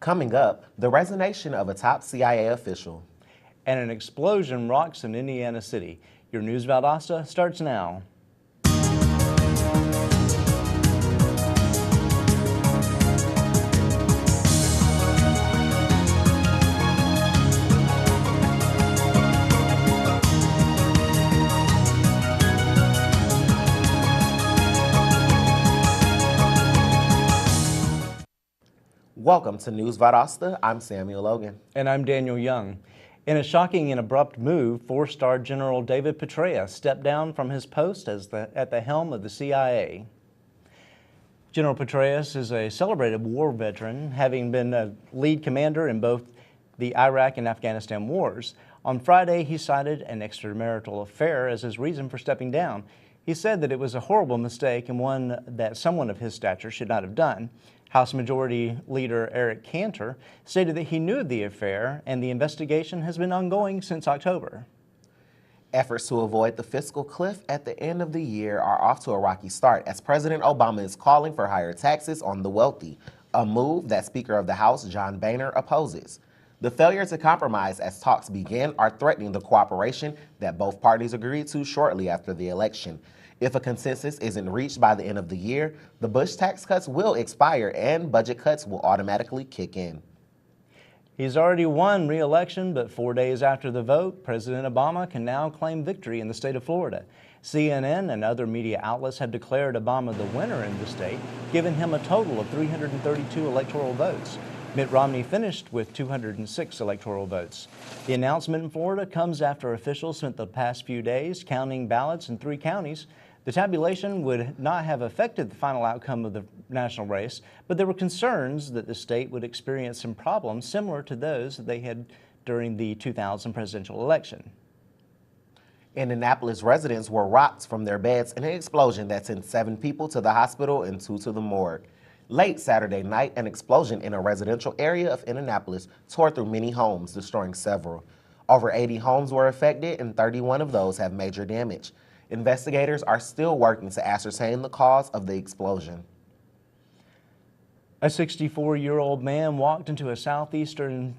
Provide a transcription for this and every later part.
Coming up, the resignation of a top CIA official. And an explosion rocks in Indiana City. Your News Valdosta starts now. Welcome to News Valdosta. I'm Samuel Logan. And I'm Daniel Young. In a shocking and abrupt move, four-star General David Petraeus stepped down from his post at the helm of the CIA. General Petraeus is a celebrated war veteran, having been a lead commander in both the Iraq and Afghanistan wars. On Friday, he cited an extramarital affair as his reason for stepping down. He said that it was a horrible mistake and one that someone of his stature should not have done. House Majority Leader Eric Cantor stated that he knew of the affair and the investigation has been ongoing since October. Efforts to avoid the fiscal cliff at the end of the year are off to a rocky start as President Obama is calling for higher taxes on the wealthy, a move that Speaker of the House John Boehner opposes. The failure to compromise as talks begin are threatening the cooperation that both parties agreed to shortly after the election. If a consensus isn't reached by the end of the year, the Bush tax cuts will expire and budget cuts will automatically kick in. He's already won re-election, but 4 days after the vote, President Obama can now claim victory in the state of Florida. CNN and other media outlets have declared Obama the winner in the state, giving him a total of 332 electoral votes. Mitt Romney finished with 206 electoral votes. The announcement in Florida comes after officials spent the past few days counting ballots in 3 counties. The tabulation would not have affected the final outcome of the national race, but there were concerns that the state would experience some problems similar to those that they had during the 2000 presidential election. Indianapolis residents were rocked from their beds in an explosion that sent 7 people to the hospital and 2 to the morgue. Late Saturday night, an explosion in a residential area of Indianapolis tore through many homes, destroying several. Over 80 homes were affected and 31 of those have major damage. Investigators are still working to ascertain the cause of the explosion. A 64-year-old man walked into a southeastern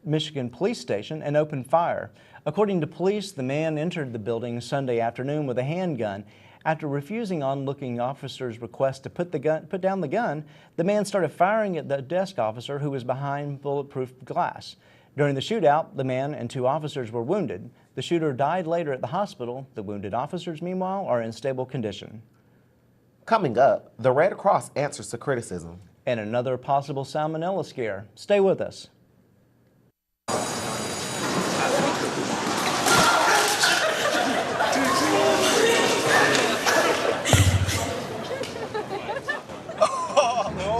Michigan police station and opened fire. According to police, the man entered the building Sunday afternoon with a handgun. After refusing onlooking officers' request to put down the gun, the man started firing at the desk officer who was behind bulletproof glass. During the shootout, the man and 2 officers were wounded. The shooter died later at the hospital. The wounded officers, meanwhile, are in stable condition. Coming up, the Red Cross answers to criticism. And another possible salmonella scare. Stay with us.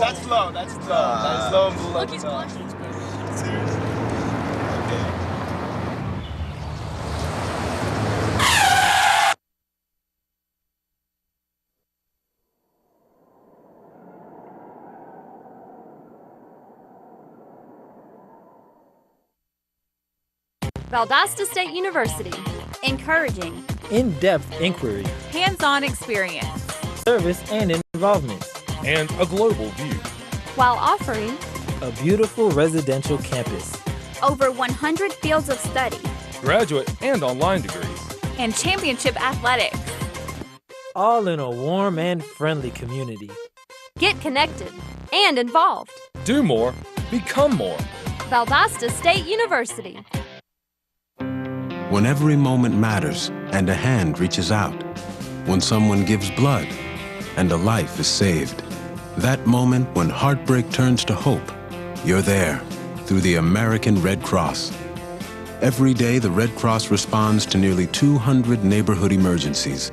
That's slow. That's slow and blue. Look, he's blushing. Seriously? Okay. Valdosta State University. Encouraging. In-depth inquiry. Hands-on experience. Service and involvement. And a global view. While offering a beautiful residential campus. Over 100 fields of study. Graduate and online degrees. And championship athletics. All in a warm and friendly community. Get connected and involved. Do more, become more. Valdosta State University. When every moment matters and a hand reaches out. When someone gives blood and a life is saved. That moment when heartbreak turns to hope. You're there through the American Red Cross. Every day, the Red Cross responds to nearly 200 neighborhood emergencies.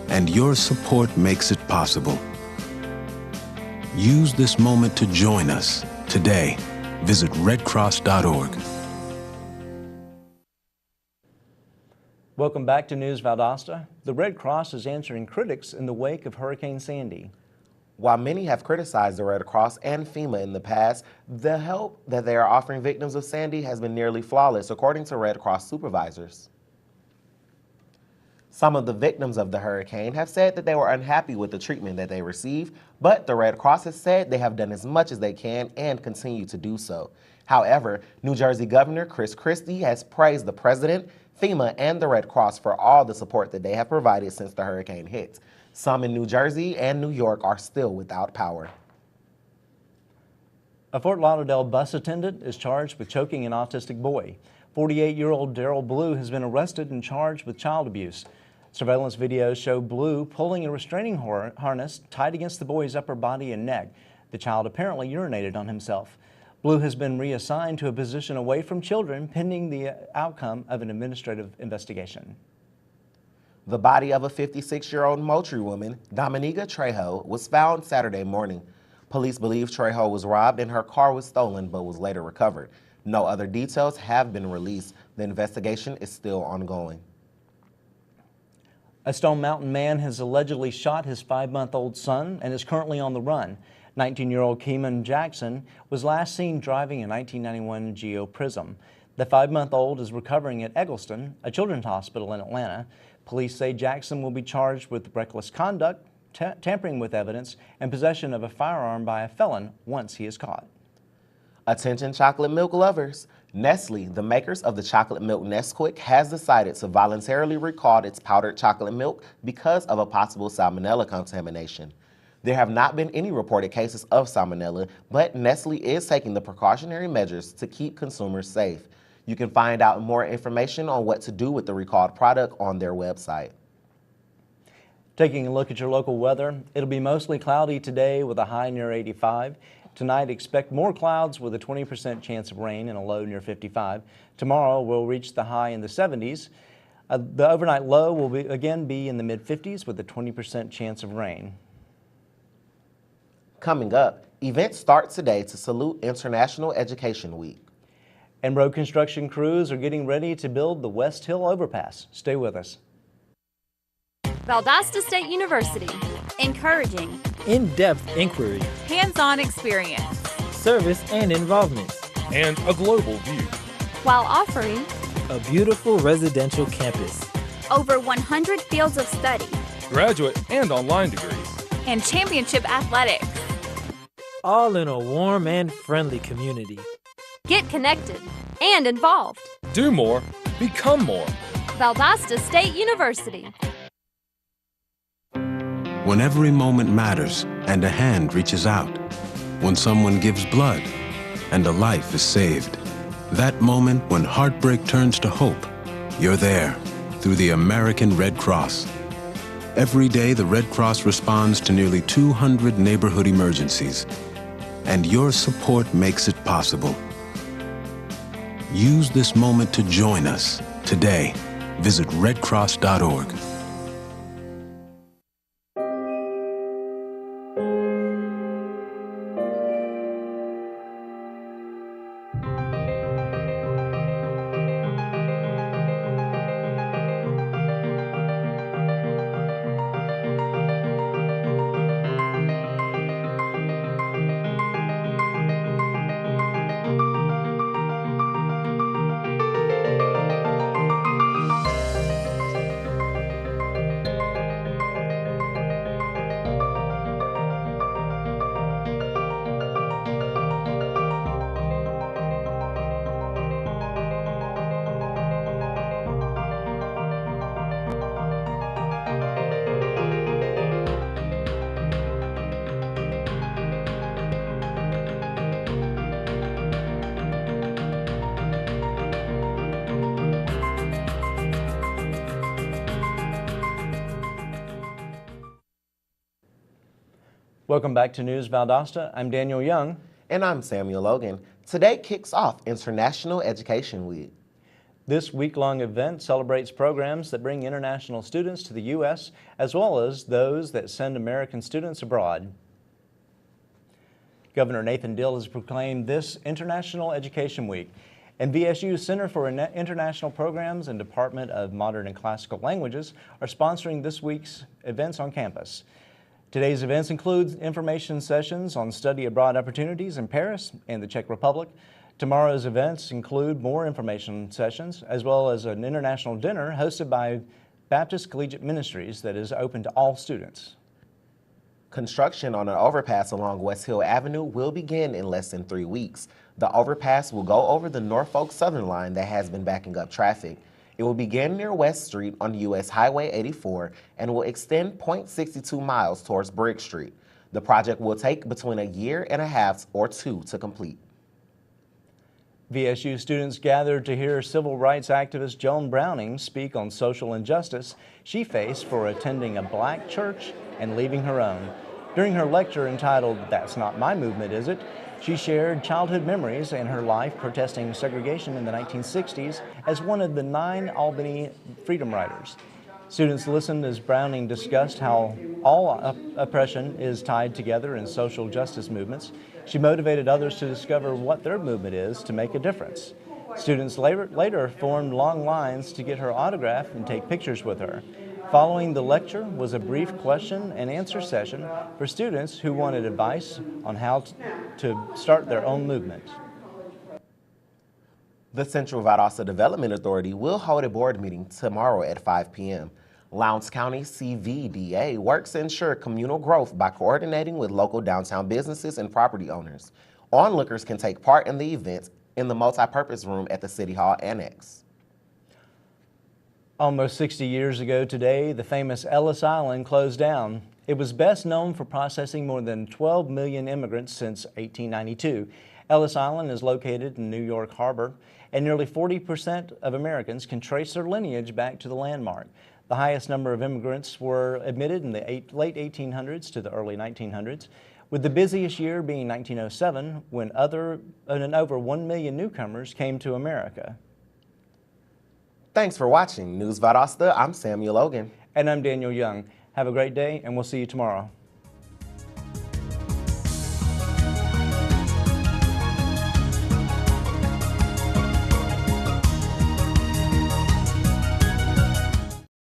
And your support makes it possible. Use this moment to join us today. Visit redcross.org. Welcome back to News Valdosta. The Red Cross is answering critics in the wake of Hurricane Sandy. While many have criticized the Red Cross and FEMA in the past, the help that they are offering victims of Sandy has been nearly flawless, according to Red Cross supervisors. Some of the victims of the hurricane have said that they were unhappy with the treatment that they received, but the Red Cross has said they have done as much as they can and continue to do so. However, New Jersey Governor Chris Christie has praised the president, FEMA, and the Red Cross for all the support that they have provided since the hurricane hit. Some in New Jersey and New York are still without power. A Fort Lauderdale bus attendant is charged with choking an autistic boy. 48-year-old Daryl Blue has been arrested and charged with child abuse. Surveillance videos show Blue pulling a restraining harness tied against the boy's upper body and neck. The child apparently urinated on himself. Blue has been reassigned to a position away from children pending the outcome of an administrative investigation. The body of a 56-year-old Moultrie woman, Dominica Trejo, was found Saturday morning. Police believe Trejo was robbed and her car was stolen but was later recovered. No other details have been released. The investigation is still ongoing. A Stone Mountain man has allegedly shot his 5-month-old son and is currently on the run. 19-year-old Keeman Jackson was last seen driving a 1991 Geo Prism. The 5-month-old is recovering at Eggleston, a children's hospital in Atlanta. Police say Jackson will be charged with reckless conduct, tampering with evidence, and possession of a firearm by a felon once he is caught. Attention chocolate milk lovers. Nestle, the makers of the chocolate milk Nesquik, has decided to voluntarily recall its powdered chocolate milk because of a possible salmonella contamination. There have not been any reported cases of salmonella, but Nestle is taking the precautionary measures to keep consumers safe. You can find out more information on what to do with the recalled product on their website. Taking a look at your local weather, it'll be mostly cloudy today with a high near 85. Tonight, expect more clouds with a 20% chance of rain and a low near 55. Tomorrow, we'll reach the high in the 70s. The overnight low will again be in the mid-50s with a 20% chance of rain. Coming up, events start today to salute International Education Week. And road construction crews are getting ready to build the West Hill Overpass. Stay with us. Valdosta State University. Encouraging. In-depth inquiry, Hands-on experience. service and involvement. And a global view. While offering A beautiful residential campus. Over 100 fields of study. Graduate and online degrees. And championship athletics. All in a warm and friendly community. get connected and involved. Do more, become more. Valdosta State University. When every moment matters and a hand reaches out. When someone gives blood and a life is saved. That moment when heartbreak turns to hope. You're there through the American Red Cross. Every day, the Red Cross responds to nearly 200 neighborhood emergencies. And your support makes it possible. Use this moment to join us today. Visit redcross.org. Welcome back to News Valdosta. I'm Daniel Young. And I'm Samuel Logan. Today kicks off International Education Week. This week-long event celebrates programs that bring international students to the U.S. as well as those that send American students abroad. Governor Nathan Deal has proclaimed this International Education Week. And VSU's Center for International Programs and Department of Modern and Classical Languages are sponsoring this week's events on campus. Today's events include information sessions on study abroad opportunities in Paris and the Czech Republic. Tomorrow's events include more information sessions as well as an international dinner hosted by Baptist Collegiate Ministries that is open to all students. Construction on an overpass along West Hill Avenue will begin in less than 3 weeks. The overpass will go over the Norfolk Southern line that has been backing up traffic. It will begin near West Street on US Highway 84 and will extend 0.62 miles towards Briggs Street. The project will take between a year and a half or two to complete. VSU students gathered to hear civil rights activist Joan Browning speak on social injustice she faced for attending a black church and leaving her own. During her lecture entitled "That's Not My Movement, Is It?", she shared childhood memories and her life protesting segregation in the 1960s as one of the 9 Albany Freedom Riders. Students listened as Browning discussed how all oppression is tied together in social justice movements. She motivated others to discover what their movement is to make a difference. Students later formed long lines to get her autograph and take pictures with her. Following the lecture was a brief question and answer session for students who wanted advice on how to start their own movement. The Central Valdosta Development Authority will hold a board meeting tomorrow at 5 p.m. Lowndes County CVDA works to ensure communal growth by coordinating with local downtown businesses and property owners. Onlookers can take part in the event in the multipurpose room at the City Hall Annex. Almost 60 years ago today, the famous Ellis Island closed down. It was best known for processing more than 12 million immigrants since 1892. Ellis Island is located in New York Harbor, and nearly 40% of Americans can trace their lineage back to the landmark. The highest number of immigrants were admitted in the late 1800s to the early 1900s, with the busiest year being 1907, when over 1 million newcomers came to America. Thanks for watching News Valdosta. I'm Samuel Logan. And I'm Daniel Young. Have a great day, and we'll see you tomorrow.